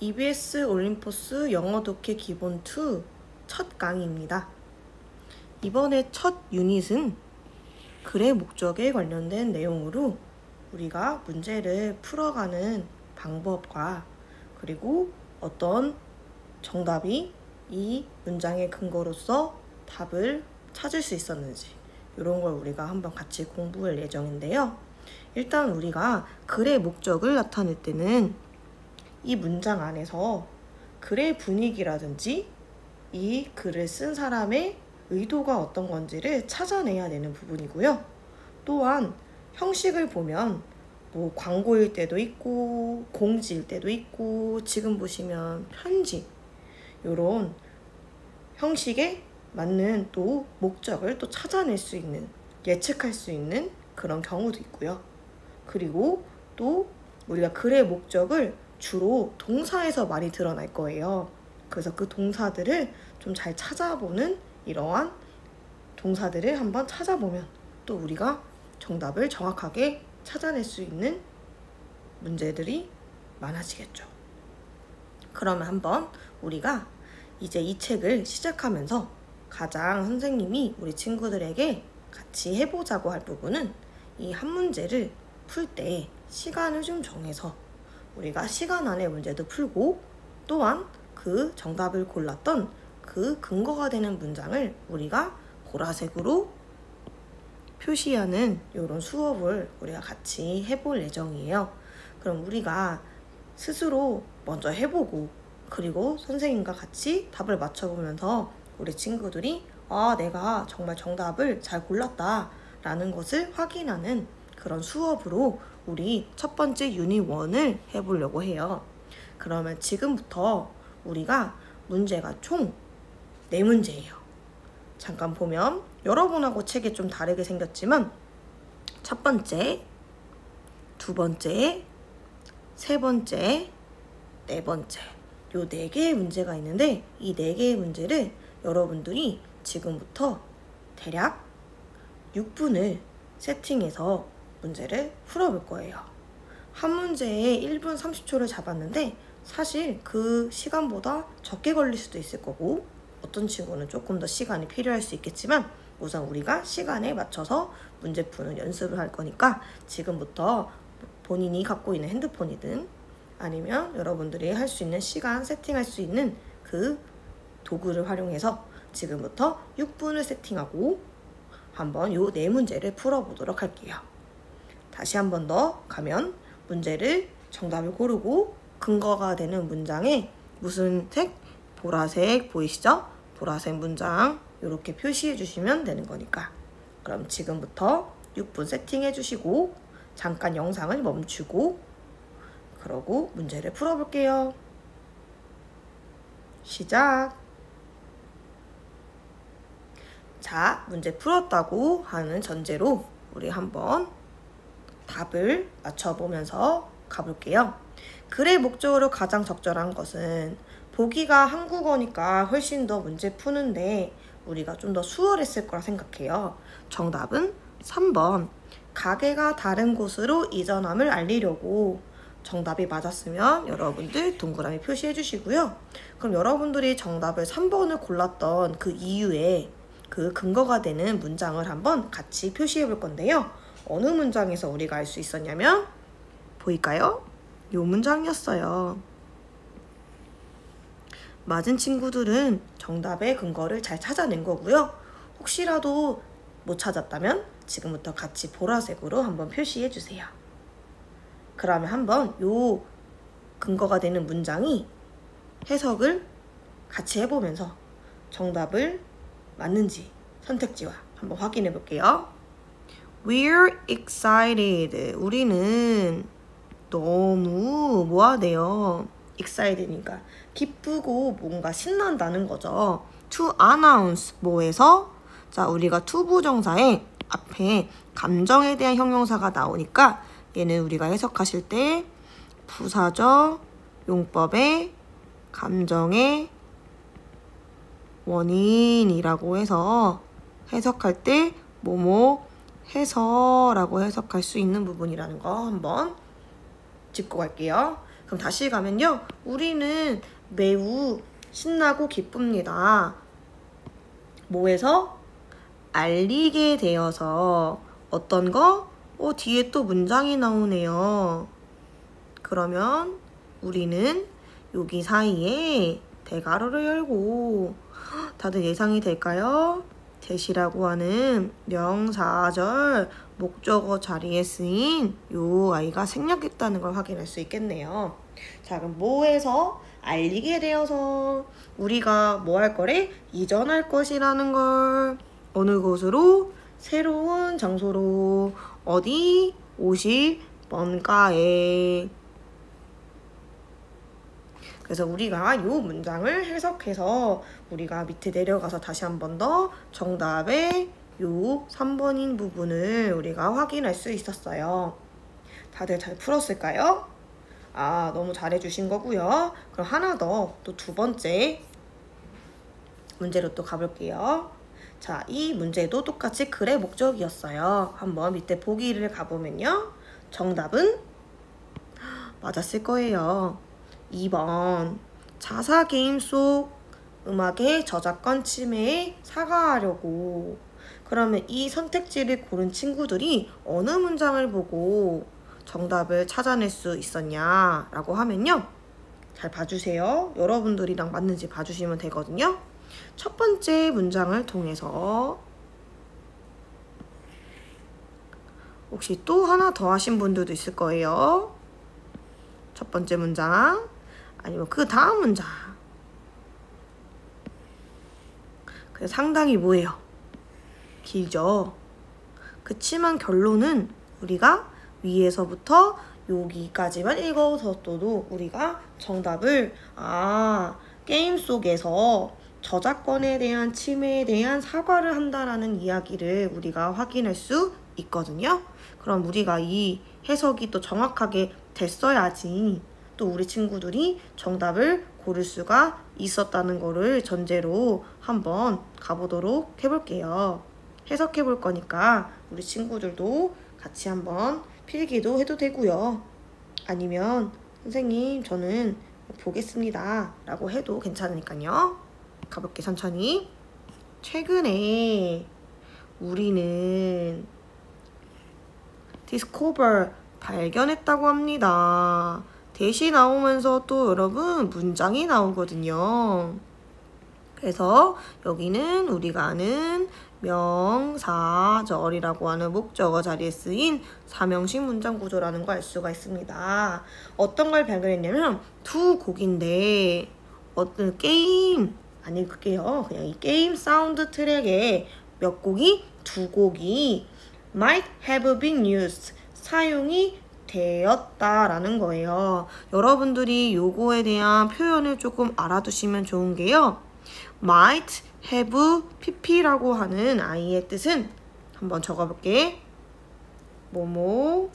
EBS 올림포스 영어 독해 기본 2 첫 강의입니다. 이번에 첫 유닛은 글의 목적에 관련된 내용으로 우리가 문제를 풀어가는 방법과 그리고 어떤 정답이 이 문장의 근거로서 답을 찾을 수 있었는지 이런 걸 우리가 한번 같이 공부할 예정인데요. 일단 우리가 글의 목적을 나타낼 때는 이 문장 안에서 글의 분위기라든지 이 글을 쓴 사람의 의도가 어떤 건지를 찾아내야 되는 부분이고요. 또한 형식을 보면 뭐 광고일 때도 있고 공지일 때도 있고 지금 보시면 편지 이런 형식에 맞는 또 목적을 또 찾아낼 수 있는 예측할 수 있는 그런 경우도 있고요. 그리고 또 우리가 글의 목적을 주로 동사에서 많이 드러날 거예요. 그래서 그 동사들을 좀 잘 찾아보는 이러한 동사들을 한번 찾아보면 또 우리가 정답을 정확하게 찾아낼 수 있는 문제들이 많아지겠죠. 그러면 한번 우리가 이제 이 책을 시작하면서 가장 선생님이 우리 친구들에게 같이 해보자고 할 부분은 이 한 문제를 풀 때 시간을 좀 정해서 우리가 시간 안에 문제도 풀고 또한 그 정답을 골랐던 그 근거가 되는 문장을 우리가 보라색으로 표시하는 이런 수업을 우리가 같이 해볼 예정이에요. 그럼 우리가 스스로 먼저 해보고 그리고 선생님과 같이 답을 맞춰보면서 우리 친구들이 내가 정말 정답을 잘 골랐다 라는 것을 확인하는 그런 수업으로 우리 첫 번째 유닛 1을 해보려고 해요. 그러면 지금부터 우리가 문제가 총 4문제예요. 잠깐 보면 여러분하고 책이 좀 다르게 생겼지만 첫 번째, 두 번째, 세 번째, 네 번째 요 4개의 문제가 있는데 이 4개의 문제를 여러분들이 지금부터 대략 6분을 세팅해서 문제를 풀어볼 거예요. 한 문제에 1분 30초를 잡았는데 사실 그 시간보다 적게 걸릴 수도 있을 거고 어떤 친구는 조금 더 시간이 필요할 수 있겠지만 우선 우리가 시간에 맞춰서 문제 푸는 연습을 할 거니까 지금부터 본인이 갖고 있는 핸드폰이든 아니면 여러분들이 할 수 있는 시간 세팅할 수 있는 그 도구를 활용해서 지금부터 6분을 세팅하고 한번 요 4문제를 풀어보도록 할게요. 다시 한 번 더 가면 문제를 정답을 고르고 근거가 되는 문장에 무슨 색? 보라색 보이시죠? 보라색 문장 이렇게 표시해 주시면 되는 거니까 그럼 지금부터 6분 세팅해 주시고 잠깐 영상을 멈추고 그러고 문제를 풀어볼게요. 시작! 자, 문제 풀었다고 하는 전제로 우리 한번 답을 맞춰보면서 가볼게요. 글의 목적으로 가장 적절한 것은 보기가 한국어니까 훨씬 더 문제 푸는데 우리가 좀 더 수월했을 거라 생각해요. 정답은 3번. 가게가 다른 곳으로 이전함을 알리려고. 정답이 맞았으면 여러분들 동그라미 표시해 주시고요. 그럼 여러분들이 정답을 3번을 골랐던 그 이유에 그 근거가 되는 문장을 한번 같이 표시해 볼 건데요. 어느 문장에서 우리가 알 수 있었냐면 보일까요? 요 문장이었어요. 맞은 친구들은 정답의 근거를 잘 찾아낸 거고요. 혹시라도 못 찾았다면 지금부터 같이 보라색으로 한번 표시해 주세요. 그러면 한번 요 근거가 되는 문장이 해석을 같이 해보면서 정답을 맞는지 선택지와 한번 확인해 볼게요. We're excited. 우리는 너무 뭐하대요? excited니까 기쁘고 뭔가 신난다는 거죠. to announce 뭐해서 자 우리가 to 부정사에 앞에 감정에 대한 형용사가 나오니까 얘는 우리가 해석하실 때 부사적 용법의 감정의 원인이라고 해서 해석할 때 뭐뭐 해서라고 해석할 수 있는 부분이라는 거 한번 짚고 갈게요. 그럼 다시 가면요. 우리는 매우 신나고 기쁩니다. 뭐에서? 알리게 되어서. 어떤 거? 뒤에 또 문장이 나오네요. 그러면 우리는 여기 사이에 대괄호를 열고, 다들 예상이 될까요? 대시라고 하는 명사절 목적어 자리에 쓰인 요 아이가 생략했다는 걸 확인할 수 있겠네요. 자, 그럼 뭐에서? 알리게 되어서. 우리가 뭐 할 거래? 이전할 것이라는 걸. 어느 곳으로? 새로운 장소로. 어디? 오실 뭔가에. 그래서 우리가 이 문장을 해석해서 우리가 밑에 내려가서 다시 한 번 더 정답의 요 3번인 부분을 우리가 확인할 수 있었어요. 다들 잘 풀었을까요? 너무 잘해주신 거고요. 그럼 하나 더, 또 두 번째 문제로 또 가볼게요. 자, 이 문제도 똑같이 글의 목적이었어요. 한번 밑에 보기를 가보면요. 정답은 맞았을 거예요. 2번. 자사 게임 속 음악의 저작권 침해에 사과하려고. 그러면 이 선택지를 고른 친구들이 어느 문장을 보고 정답을 찾아낼 수 있었냐 라고 하면요. 잘 봐주세요. 여러분들이랑 맞는지 봐주시면 되거든요. 첫 번째 문장을 통해서 혹시 또 하나 더 하신 분들도 있을 거예요. 첫 번째 문장 아니면 그 다음 문장. 그래서 상당히 뭐예요? 길죠. 그치만 결론은 우리가 위에서부터 여기까지만 읽어서도 우리가 정답을 게임 속에서 저작권에 대한 침해에 대한 사과를 한다라는 이야기를 우리가 확인할 수 있거든요. 그럼 우리가 이 해석이 또 정확하게 됐어야지 또 우리 친구들이 정답을 고를 수가 있었다는 거를 전제로 한번 가보도록 해볼게요. 해석해 볼 거니까 우리 친구들도 같이 한번 필기도 해도 되고요. 아니면 선생님 저는 보겠습니다 라고 해도 괜찮으니까요. 가볼게 천천히. 최근에 우리는 discover 발견했다고 합니다. 대시 나오면서 또 여러분 문장이 나오거든요. 그래서 여기는 우리가 아는 명사절이라고 하는 목적어 자리에 쓰인 사명식 문장 구조라는 걸 알 수가 있습니다. 어떤 걸 발견했냐면 두 곡인데 어떤 게임 안 읽을게요. 그냥 이 게임 사운드 트랙에 몇 곡이? 두 곡이 might have been used 사용이 되었다라는 거예요. 여러분들이 요거에 대한 표현을 조금 알아두시면 좋은 게요. might have pp라고 하는 아이의 뜻은 한번 적어볼게. 뭐뭐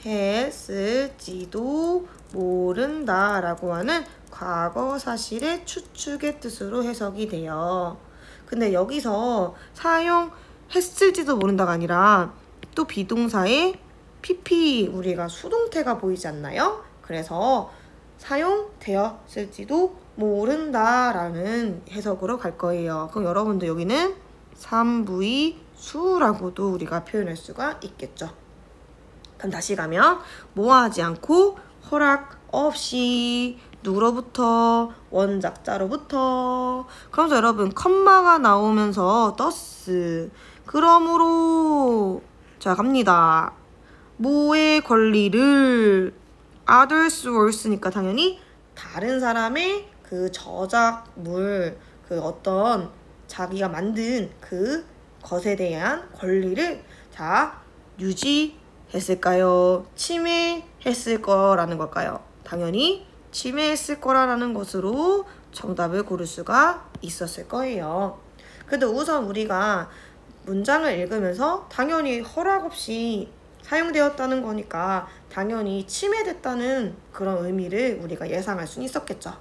했을지도 모른다 라고 하는 과거 사실의 추측의 뜻으로 해석이 돼요. 근데 여기서 사용했을지도 모른다가 아니라 또 비동사에 pp 우리가 수동태가 보이지 않나요? 그래서 사용되었을지도 모른다라는 해석으로 갈 거예요. 그럼 여러분들 여기는 3부의 수라고도 우리가 표현할 수가 있겠죠. 그럼 다시 가면 뭐하지 않고 허락 없이 누구로부터? 원작자로부터. 그러면서 여러분 컴마가 나오면서 thus 그러므로 자 갑니다. 뭐의 권리를 others words니까 당연히 다른 사람의 그 저작물 그 어떤 자기가 만든 그 것에 대한 권리를 자 유지했을까요? 침해했을 거라는 걸까요? 당연히 침해했을 거라는 것으로 정답을 고를 수가 있었을 거예요. 그래도 우선 우리가 문장을 읽으면서 당연히 허락 없이 사용되었다는 거니까 당연히 침해됐다는 그런 의미를 우리가 예상할 수는 있었겠죠.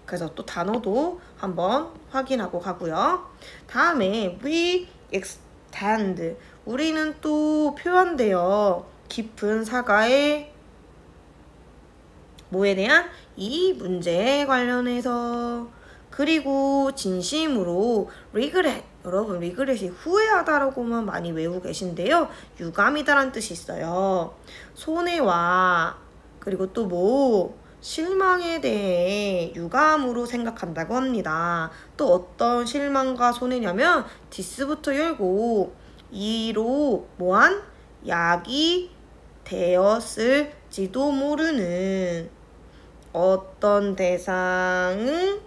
그래서 또 단어도 한번 확인하고 가고요. 다음에 we extend 우리는 또 표현돼요. 깊은 사과의 뭐에 대한? 이 문제에 관련해서. 그리고 진심으로 regret. 여러분 regret이 후회하다라고만 많이 외우고 계신데요. 유감이다라는 뜻이 있어요. 손해와 그리고 또 뭐 실망에 대해 유감으로 생각한다고 합니다. 또 어떤 실망과 손해냐면 this부터 열고 이로 뭐한? 약이 되었을지도 모르는 어떤 대상은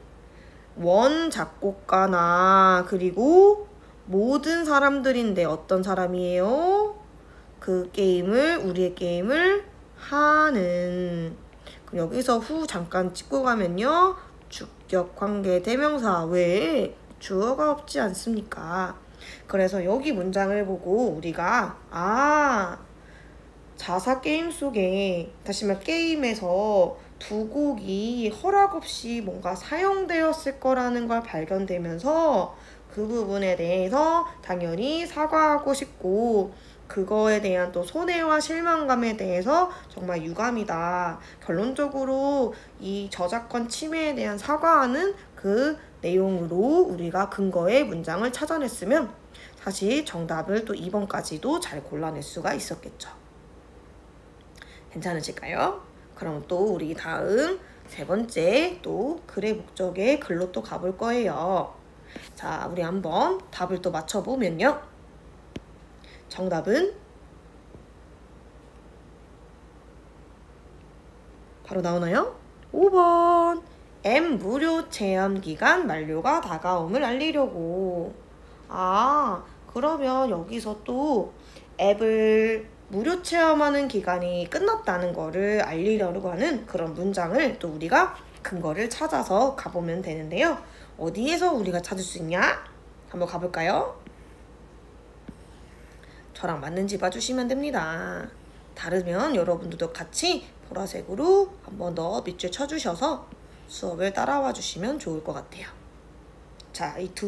원 작곡가나 그리고 모든 사람들인데 어떤 사람이에요? 그 게임을 우리의 게임을 하는. 그럼 여기서 후 잠깐 찍고 가면요. 주격 관계 대명사 외에 주어가 없지 않습니까? 그래서 여기 문장을 보고 우리가 자사 게임 속에 다시 말해 게임에서 두 곡이 허락 없이 뭔가 사용되었을 거라는 걸 발견되면서 그 부분에 대해서 당연히 사과하고 싶고 그거에 대한 또 손해와 실망감에 대해서 정말 유감이다. 결론적으로 이 저작권 침해에 대한 사과하는 그 내용으로 우리가 근거의 문장을 찾아냈으면 사실 정답을 또 2번까지도 잘 골라낼 수가 있었겠죠. 괜찮으실까요? 그럼 또 우리 다음 세 번째 또 글의 목적의 글로 또 가볼 거예요. 자, 우리 한번 답을 또 맞춰보면요. 정답은 바로 나오나요? 5번. M 무료 체험 기간 만료가 다가옴을 알리려고. 그러면 여기서 또 앱을 무료 체험하는 기간이 끝났다는 거를 알리려고 하는 그런 문장을 또 우리가 근거를 찾아서 가보면 되는데요. 어디에서 우리가 찾을 수 있냐? 한번 가볼까요? 저랑 맞는지 봐주시면 됩니다. 다르면 여러분들도 같이 보라색으로 한 번 더 밑줄 쳐주셔서 수업을 따라와 주시면 좋을 것 같아요. 자, 이 두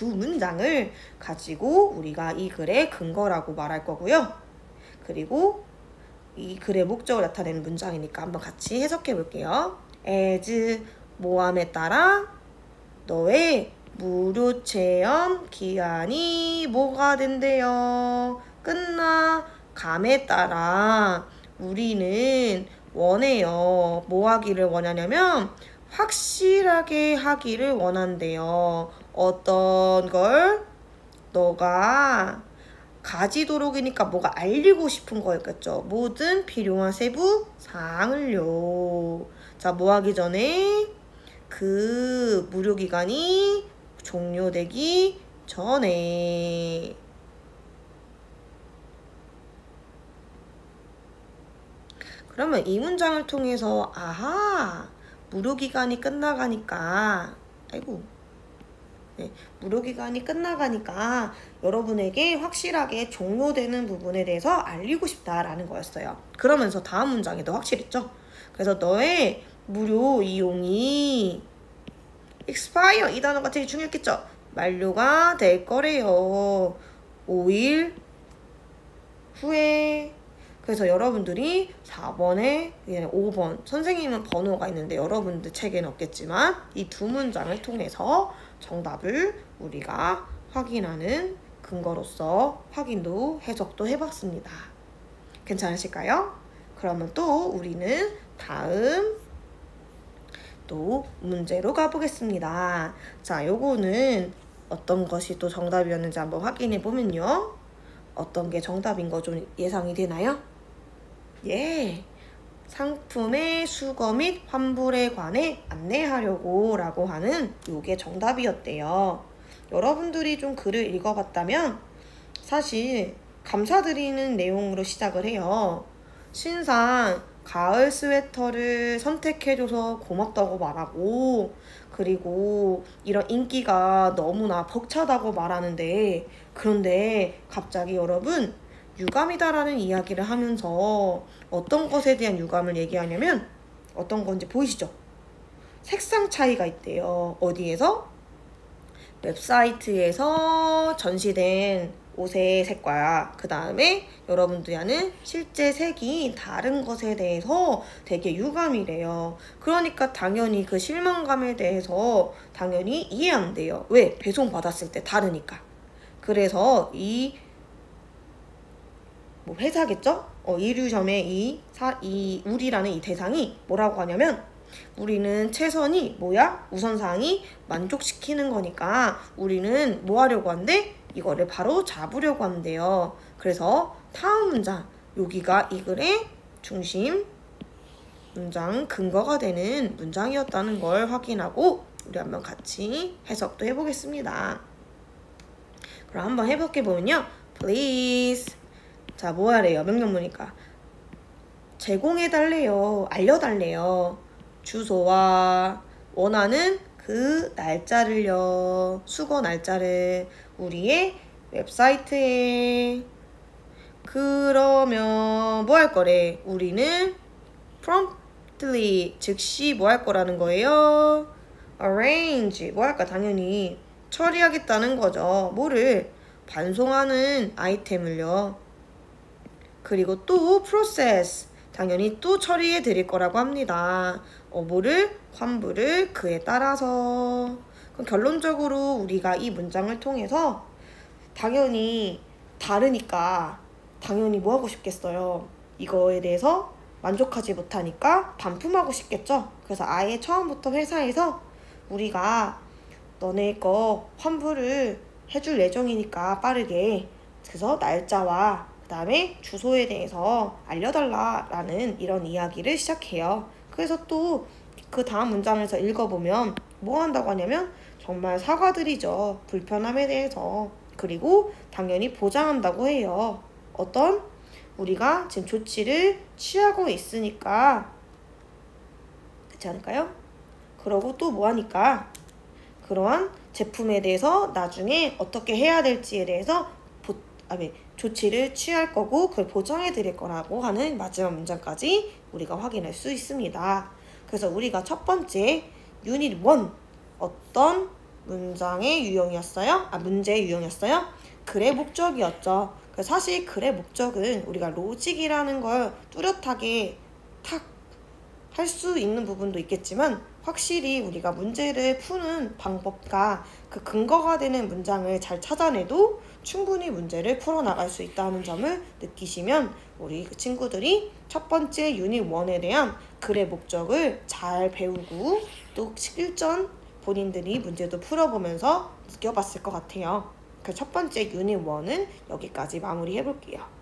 문장을 가지고 우리가 이 글의 근거라고 말할 거고요. 그리고 이 글의 목적을 나타내는 문장이니까 한번 같이 해석해 볼게요. as 모함에 따라 너의 무료 체험 기한이 뭐가 된대요? 끝나감에 따라 우리는 원해요. 뭐 하기를 원하냐면 확실하게 하기를 원한대요. 어떤 걸? 너가 가지도록이니까 뭐가 알리고 싶은 거였겠죠. 모든 필요한 세부 사항을요. 자, 뭐 하기 전에? 그 무료 기간이 종료되기 전에. 그러면 이 문장을 통해서 무료 기간이 끝나가니까 무료 기간이 끝나가니까 여러분에게 확실하게 종료되는 부분에 대해서 알리고 싶다라는 거였어요. 그러면서 다음 문장이 더 확실했죠. 그래서 너의 무료 이용이 expire 이 단어가 되게 중요했겠죠. 만료가 될 거래요. 5일 후에. 그래서 여러분들이 4번에 5번 선생님은 번호가 있는데 여러분들 책에는 없겠지만 이 두 문장을 통해서 정답을 우리가 확인하는 근거로서 확인도 해석도 해봤습니다. 괜찮으실까요? 그러면 또 우리는 다음 또 문제로 가보겠습니다. 자, 요거는 어떤 것이 또 정답이었는지 한번 확인해 보면요. 어떤 게 정답인 거 좀 예상이 되나요? 예. 상품의 수거 및 환불에 관해 안내하려고 라고 하는 요게 정답이었대요. 여러분들이 좀 글을 읽어봤다면 사실 감사드리는 내용으로 시작을 해요. 신상 가을 스웨터를 선택해줘서 고맙다고 말하고 그리고 이런 인기가 너무나 벅차다고 말하는데 그런데 갑자기 여러분 유감이다라는 이야기를 하면서 어떤 것에 대한 유감을 얘기하냐면 어떤 건지 보이시죠? 색상 차이가 있대요. 어디에서? 웹사이트에서 전시된 옷의 색과 그 다음에 여러분들이 아는 실제 색이 다른 것에 대해서 되게 유감이래요. 그러니까 당연히 그 실망감에 대해서 당연히 이해 안 돼요. 왜? 배송 받았을 때 다르니까. 그래서 이 뭐 회사겠죠? 이류점의 이 우리라는 이 대상이 뭐라고 하냐면 우리는 최선이 뭐야? 우선사항이 만족시키는 거니까 우리는 뭐 하려고 한대? 이거를 바로 잡으려고 한대요. 그래서 다음 문장, 여기가 이 글의 중심 문장 근거가 되는 문장이었다는 걸 확인하고 우리 한번 같이 해석도 해보겠습니다. 그럼 한번 해볼게 보면요. Please. 자, 뭐 하래요? 명령문이니까. 제공해달래요. 알려달래요. 주소와 원하는 그 날짜를요. 수거 날짜를 우리의 웹사이트에. 그러면 뭐 할 거래? 우리는 promptly 즉시 뭐 할 거라는 거예요? arrange 뭐 할까? 당연히 처리하겠다는 거죠. 뭐를? 반송하는 아이템을요. 그리고 또 process 당연히 또 처리해 드릴 거라고 합니다. 뭐를? 환불을 그에 따라서. 그럼 결론적으로 우리가 이 문장을 통해서 당연히 다르니까 당연히 뭐 하고 싶겠어요? 이거에 대해서 만족하지 못하니까 반품하고 싶겠죠? 그래서 아예 처음부터 회사에서 우리가 너네 거 환불을 해줄 예정이니까 빠르게 그래서 날짜와 그 다음에 주소에 대해서 알려달라라는 이런 이야기를 시작해요. 그래서 또 그 다음 문장에서 읽어보면 뭐 한다고 하냐면 정말 사과드리죠. 불편함에 대해서. 그리고 당연히 보장한다고 해요. 어떤? 우리가 지금 조치를 취하고 있으니까 그렇지 않을까요? 그러고 또 뭐 하니까 그러한 제품에 대해서 나중에 어떻게 해야 될지에 대해서 조치를 취할 거고 그걸 보장해 드릴 거라고 하는 마지막 문장까지 우리가 확인할 수 있습니다. 그래서 우리가 첫 번째 유닛 1 어떤 문장의 유형이었어요? 문제의 유형이었어요? 글의 목적이었죠. 그래서 사실 글의 목적은 우리가 로직이라는 걸 뚜렷하게 탁 할 수 있는 부분도 있겠지만 확실히 우리가 문제를 푸는 방법과 그 근거가 되는 문장을 잘 찾아내도 충분히 문제를 풀어나갈 수 있다는 점을 느끼시면 우리 그 친구들이 첫 번째 유닛 1에 대한 글의 목적을 잘 배우고 또 실전 본인들이 문제도 풀어보면서 느껴봤을 것 같아요. 그 첫 번째 유닛 1은 여기까지 마무리해볼게요.